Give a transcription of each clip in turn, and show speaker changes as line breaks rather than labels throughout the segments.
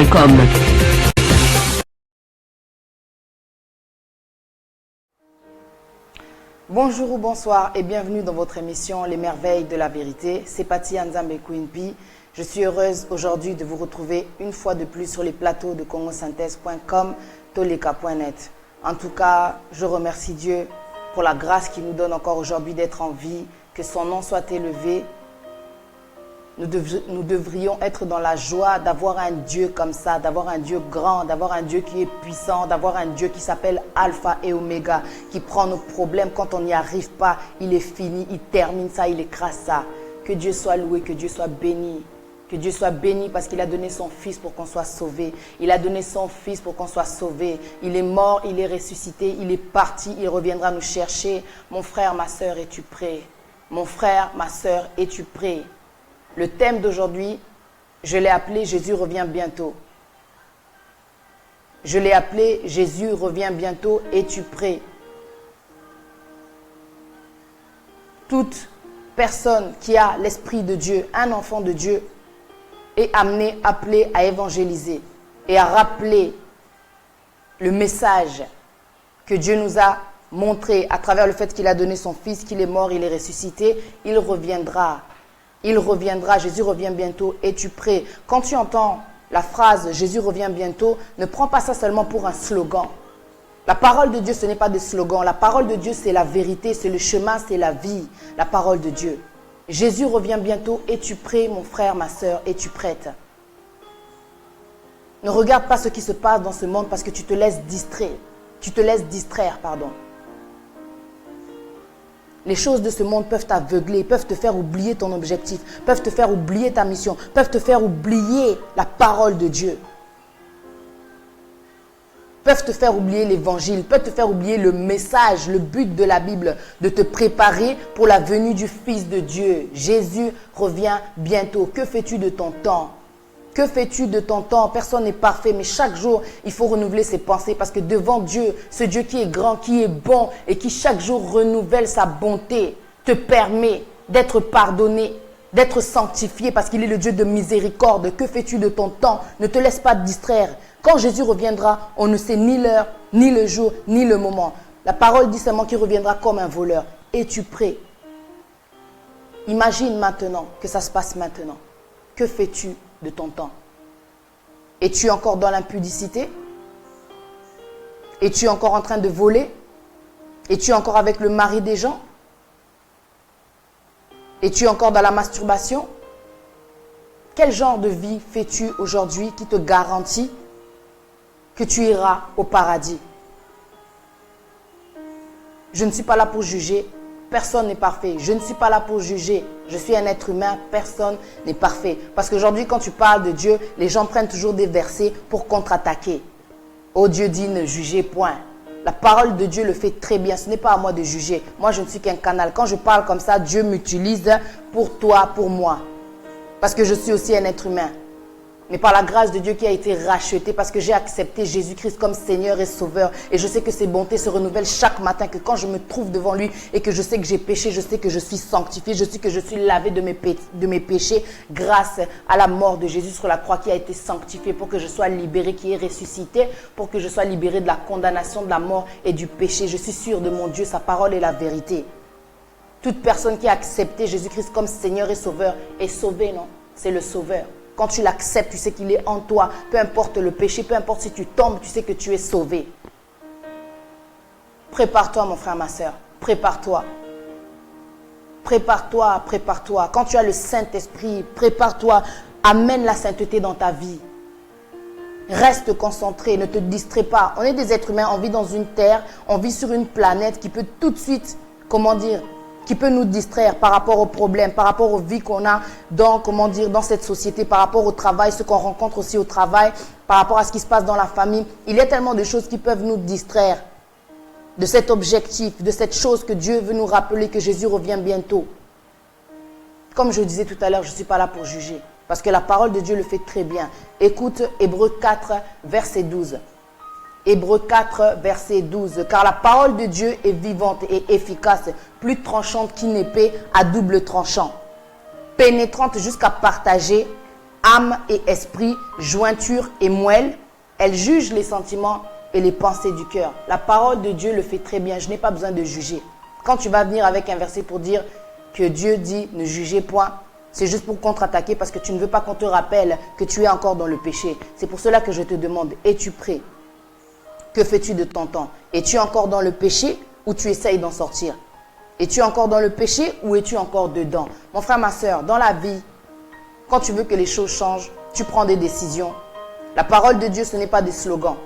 Saint-Esprit.com.
Bonjour ou bonsoir et bienvenue dans votre émission Les Merveilles de la Vérité. C'est Patty Anzambe Queenpi. Je suis heureuse aujourd'hui de vous retrouver une fois de plus sur les plateaux de congosynthèse.com, toleka.net. En tout cas, je remercie Dieu pour la grâce qu'il nous donne encore aujourd'hui d'être en vie, que son nom soit élevé. Nous devrions être dans la joie d'avoir un Dieu comme ça, d'avoir un Dieu grand, d'avoir un Dieu qui est puissant, d'avoir un Dieu qui s'appelle Alpha et Oméga, qui prend nos problèmes quand on n'y arrive pas, il est fini, il termine ça, il écrase ça. Que Dieu soit loué, que Dieu soit béni. Que Dieu soit béni parce qu'il a donné son Fils pour qu'on soit sauvé. Il a donné son Fils pour qu'on soit sauvé. Il est mort, il est ressuscité, il est parti, il reviendra nous chercher. Mon frère, ma soeur, es-tu prêt? Mon frère, ma soeur, es-tu prêt? Le thème d'aujourd'hui, je l'ai appelé « Jésus revient bientôt ». Je l'ai appelé « Jésus revient bientôt, es-tu prêt ?» Toute personne qui a l'Esprit de Dieu, un enfant de Dieu, est appelé à évangéliser et à rappeler le message que Dieu nous a montré à travers le fait qu'il a donné son Fils, qu'il est mort, il est ressuscité, il reviendra. Il reviendra, Jésus revient bientôt, es-tu prêt? Quand tu entends la phrase « Jésus revient bientôt », ne prends pas ça seulement pour un slogan. La parole de Dieu, ce n'est pas des slogans. La parole de Dieu, c'est la vérité, c'est le chemin, c'est la vie. La parole de Dieu. Jésus revient bientôt, es-tu prêt, mon frère, ma soeur, es-tu prête? Ne regarde pas ce qui se passe dans ce monde parce que tu te laisses distraire. Tu te laisses distraire, pardon. Les choses de ce monde peuvent t'aveugler, peuvent te faire oublier ton objectif, peuvent te faire oublier ta mission, peuvent te faire oublier la parole de Dieu. Peuvent te faire oublier l'évangile, peuvent te faire oublier le message, le but de la Bible, de te préparer pour la venue du Fils de Dieu. Jésus revient bientôt. Que fais-tu de ton temps? Que fais-tu de ton temps? Personne n'est parfait, mais chaque jour, il faut renouveler ses pensées parce que devant Dieu, ce Dieu qui est grand, qui est bon et qui chaque jour renouvelle sa bonté, te permet d'être pardonné, d'être sanctifié parce qu'il est le Dieu de miséricorde. Que fais-tu de ton temps? Ne te laisse pas distraire. Quand Jésus reviendra, on ne sait ni l'heure, ni le jour, ni le moment. La parole dit seulement qu'il reviendra comme un voleur. Es-tu prêt? Imagine maintenant que ça se passe maintenant. Que fais-tu de ton temps? Es-tu encore dans l'impudicité? Es-tu encore en train de voler? Es-tu encore avec le mari des gens? Es-tu encore dans la masturbation? Quel genre de vie fais-tu aujourd'hui qui te garantit que tu iras au paradis? Je ne suis pas là pour juger. Personne n'est parfait. Je ne suis pas là pour juger. Je suis un être humain. Personne n'est parfait. Parce qu'aujourd'hui, quand tu parles de Dieu, les gens prennent toujours des versets pour contre-attaquer. Oh, Dieu dit ne jugez point. La parole de Dieu le fait très bien. Ce n'est pas à moi de juger. Moi, je ne suis qu'un canal. Quand je parle comme ça, Dieu m'utilise pour toi, pour moi. Parce que je suis aussi un être humain. Mais par la grâce de Dieu qui a été racheté parce que j'ai accepté Jésus-Christ comme Seigneur et Sauveur. Et je sais que ses bontés se renouvellent chaque matin, que quand je me trouve devant lui et que je sais que j'ai péché, je sais que je suis sanctifié, je sais que je suis lavé de mes péchés grâce à la mort de Jésus sur la croix qui a été sanctifié pour que je sois libéré, qui est ressuscité, pour que je sois libéré de la condamnation, de la mort et du péché. Je suis sûr de mon Dieu, sa parole est la vérité. Toute personne qui a accepté Jésus-Christ comme Seigneur et Sauveur est sauvée, non? C'est le Sauveur. Quand tu l'acceptes, tu sais qu'il est en toi. Peu importe le péché, peu importe si tu tombes, tu sais que tu es sauvé. Prépare-toi, mon frère, ma soeur. Prépare-toi. Prépare-toi, prépare-toi. Quand tu as le Saint-Esprit, prépare-toi. Amène la sainteté dans ta vie. Reste concentré, ne te distrais pas. On est des êtres humains, on vit dans une terre, on vit sur une planète qui peut tout de suite, qui peut nous distraire par rapport aux problèmes, par rapport aux vies qu'on a dans cette société, par rapport au travail, ce qu'on rencontre aussi au travail, par rapport à ce qui se passe dans la famille. Il y a tellement de choses qui peuvent nous distraire de cet objectif, de cette chose que Dieu veut nous rappeler, que Jésus revient bientôt. Comme je disais tout à l'heure, je ne suis pas là pour juger, parce que la parole de Dieu le fait très bien. Écoute Hébreux 4, verset 12. Hébreux 4, verset 12. Car la parole de Dieu est vivante et efficace, plus tranchante qu'une épée à double tranchant, pénétrante jusqu'à partager âme et esprit, jointure et moelle. Elle juge les sentiments et les pensées du cœur. La parole de Dieu le fait très bien. Je n'ai pas besoin de juger. Quand tu vas venir avec un verset pour dire que Dieu dit ne jugez point, c'est juste pour contre-attaquer parce que tu ne veux pas qu'on te rappelle que tu es encore dans le péché. C'est pour cela que je te demande, es-tu prêt? Que fais-tu de ton temps? Es-tu encore dans le péché ou tu essayes d'en sortir? Es-tu encore dans le péché ou es-tu encore dedans? Mon frère, ma soeur, dans la vie, quand tu veux que les choses changent, tu prends des décisions. La parole de Dieu, ce n'est pas des slogans.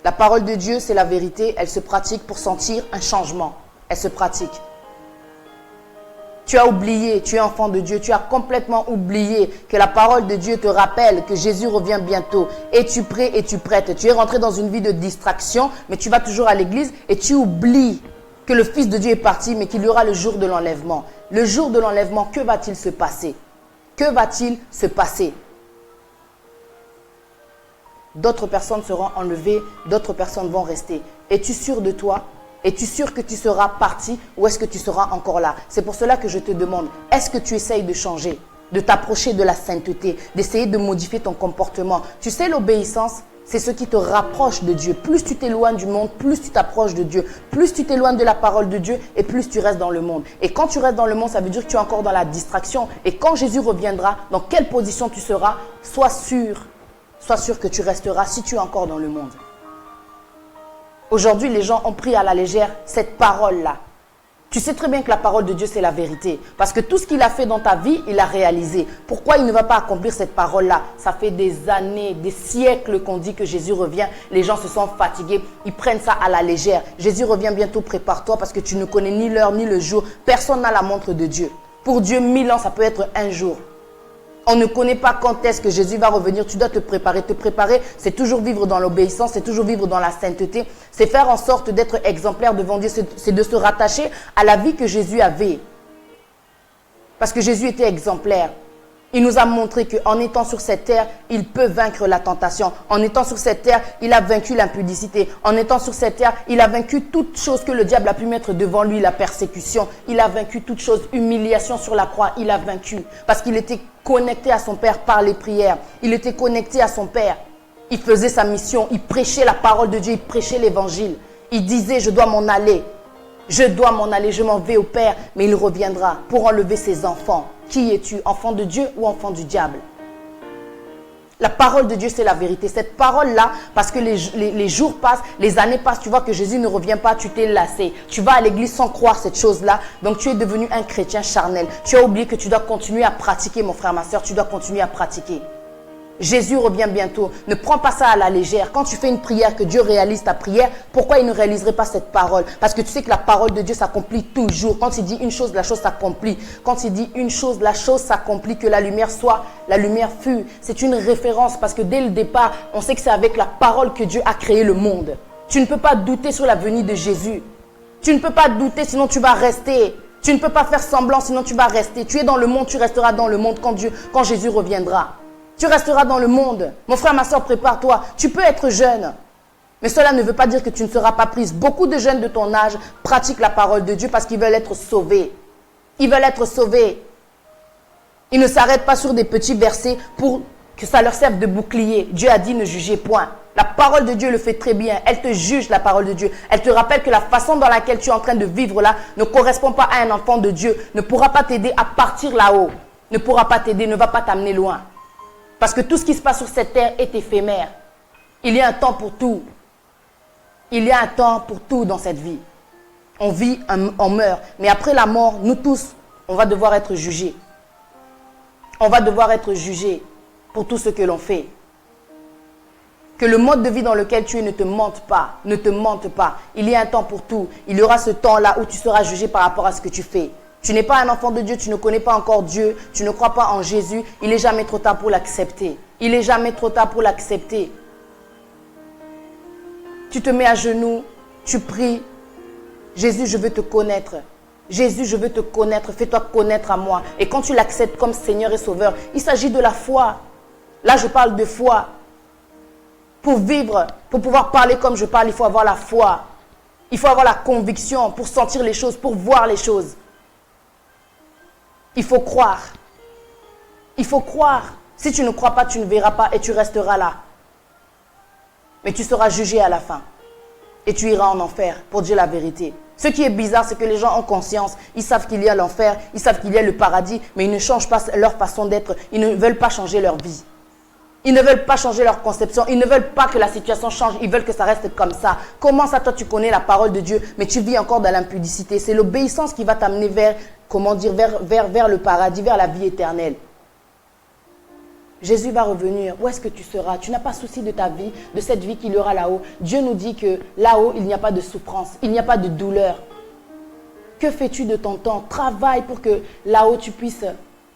La parole de Dieu, c'est la vérité. Elle se pratique pour sentir un changement. Elle se pratique. Tu as oublié, tu es enfant de Dieu, tu as complètement oublié que la parole de Dieu te rappelle que Jésus revient bientôt. Es-tu prêt, es-tu prête? Tu es rentré dans une vie de distraction, mais tu vas toujours à l'église et tu oublies que le Fils de Dieu est parti, mais qu'il y aura le jour de l'enlèvement. Le jour de l'enlèvement, que va-t-il se passer? Que va-t-il se passer? D'autres personnes seront enlevées, d'autres personnes vont rester. Es-tu sûr de toi? Es-tu sûr que tu seras parti ou est-ce que tu seras encore là? C'est pour cela que je te demande, est-ce que tu essayes de changer, de t'approcher de la sainteté, d'essayer de modifier ton comportement? Tu sais, l'obéissance, c'est ce qui te rapproche de Dieu. Plus tu t'éloignes du monde, plus tu t'approches de Dieu. Plus tu t'éloignes de la parole de Dieu et plus tu restes dans le monde. Et quand tu restes dans le monde, ça veut dire que tu es encore dans la distraction. Et quand Jésus reviendra, dans quelle position tu seras? Sois sûr que tu resteras si tu es encore dans le monde. Aujourd'hui, les gens ont pris à la légère cette parole-là. Tu sais très bien que la parole de Dieu, c'est la vérité. Parce que tout ce qu'il a fait dans ta vie, il a réalisé. Pourquoi il ne va pas accomplir cette parole-là? Ça fait des années, des siècles qu'on dit que Jésus revient. Les gens se sont fatigués. Ils prennent ça à la légère. Jésus revient bientôt, prépare-toi parce que tu ne connais ni l'heure ni le jour. Personne n'a la montre de Dieu. Pour Dieu, 1000 ans, ça peut être un jour. On ne connaît pas quand est-ce que Jésus va revenir. Tu dois te préparer. Te préparer, c'est toujours vivre dans l'obéissance, c'est toujours vivre dans la sainteté. C'est faire en sorte d'être exemplaire devant Dieu. C'est de se rattacher à la vie que Jésus avait. Parce que Jésus était exemplaire. Il nous a montré qu'en étant sur cette terre, il peut vaincre la tentation. En étant sur cette terre, il a vaincu l'impudicité. En étant sur cette terre, il a vaincu toute chose que le diable a pu mettre devant lui, la persécution. Il a vaincu toute chose, humiliation sur la croix. Il a vaincu parce qu'il était connecté à son Père par les prières. Il était connecté à son Père. Il faisait sa mission. Il prêchait la parole de Dieu. Il prêchait l'évangile. Il disait, je dois m'en aller. Je dois m'en aller, je m'en vais au Père, mais il reviendra pour enlever ses enfants. Qui es-tu, enfant de Dieu ou enfant du diable? La parole de Dieu, c'est la vérité. Cette parole-là, parce que les jours passent, les années passent, tu vois que Jésus ne revient pas, tu t'es lassé. Tu vas à l'église sans croire cette chose-là, donc tu es devenu un chrétien charnel. Tu as oublié que tu dois continuer à pratiquer, mon frère, ma soeur, tu dois continuer à pratiquer. Jésus revient bientôt. Ne prends pas ça à la légère. Quand tu fais une prière, que Dieu réalise ta prière, pourquoi il ne réaliserait pas cette parole? Parce que tu sais que la parole de Dieu s'accomplit toujours. Quand il dit une chose, la chose s'accomplit. Quand il dit une chose, la chose s'accomplit. Que la lumière soit, la lumière fut. C'est une référence parce que dès le départ, on sait que c'est avec la parole que Dieu a créé le monde. Tu ne peux pas douter sur la venue de Jésus. Tu ne peux pas douter, sinon tu vas rester. Tu ne peux pas faire semblant, sinon tu vas rester. Tu es dans le monde, tu resteras dans le monde quand Jésus reviendra. Tu resteras dans le monde. Mon frère, ma soeur, prépare-toi. Tu peux être jeune. Mais cela ne veut pas dire que tu ne seras pas prise. Beaucoup de jeunes de ton âge pratiquent la parole de Dieu parce qu'ils veulent être sauvés. Ils veulent être sauvés. Ils ne s'arrêtent pas sur des petits versets pour que ça leur serve de bouclier. Dieu a dit ne jugez point. La parole de Dieu le fait très bien. Elle te juge, la parole de Dieu. Elle te rappelle que la façon dans laquelle tu es en train de vivre là ne correspond pas à un enfant de Dieu. Ne pourra pas t'aider à partir là-haut. Ne pourra pas t'aider, ne va pas t'amener loin. Parce que tout ce qui se passe sur cette terre est éphémère. Il y a un temps pour tout. Il y a un temps pour tout dans cette vie. On vit, on meurt. Mais après la mort, nous tous, on va devoir être jugés. On va devoir être jugés pour tout ce que l'on fait. Que le mode de vie dans lequel tu es ne te mente pas. Ne te mente pas. Il y a un temps pour tout. Il y aura ce temps-là où tu seras jugé par rapport à ce que tu fais. Tu n'es pas un enfant de Dieu, tu ne connais pas encore Dieu, tu ne crois pas en Jésus. Il n'est jamais trop tard pour l'accepter. Il n'est jamais trop tard pour l'accepter. Tu te mets à genoux, tu pries. Jésus, je veux te connaître. Jésus, je veux te connaître. Fais-toi connaître à moi. Et quand tu l'acceptes comme Seigneur et Sauveur, il s'agit de la foi. Là, je parle de foi. Pour vivre, pour pouvoir parler comme je parle, il faut avoir la foi. Il faut avoir la conviction pour sentir les choses, pour voir les choses. Il faut croire. Il faut croire. Si tu ne crois pas, tu ne verras pas et tu resteras là. Mais tu seras jugé à la fin. Et tu iras en enfer pour dire la vérité. Ce qui est bizarre, c'est que les gens ont conscience. Ils savent qu'il y a l'enfer, ils savent qu'il y a le paradis, mais ils ne changent pas leur façon d'être. Ils ne veulent pas changer leur vie. Ils ne veulent pas changer leur conception. Ils ne veulent pas que la situation change. Ils veulent que ça reste comme ça. Comment ça, toi, tu connais la parole de Dieu, mais tu vis encore dans l'impudicité? C'est l'obéissance qui va t'amener vers, vers le paradis, vers la vie éternelle. Jésus va revenir. Où est-ce que tu seras? Tu n'as pas souci de ta vie, de cette vie qu'il y aura là-haut. Dieu nous dit que là-haut, il n'y a pas de souffrance, il n'y a pas de douleur. Que fais-tu de ton temps? Travaille pour que là-haut, tu puisses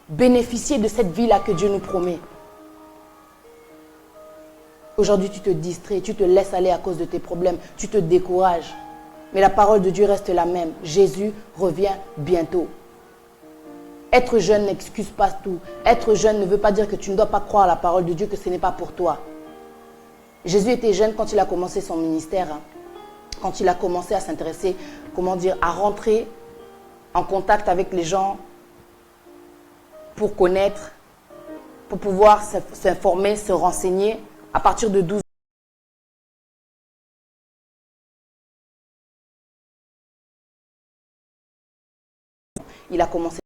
bénéficier de cette vie-là que Dieu nous promet. Aujourd'hui, tu te distrais, tu te laisses aller à cause de tes problèmes, tu te décourages. Mais la parole de Dieu reste la même. Jésus revient bientôt. Être jeune n'excuse pas tout. Être jeune ne veut pas dire que tu ne dois pas croire à la parole de Dieu, que ce n'est pas pour toi. Jésus était jeune quand il a commencé son ministère. Quand il a commencé à s'intéresser, à rentrer en contact avec les gens pour connaître, pour pouvoir s'informer, se renseigner. À partir de 12 ans, il a commencé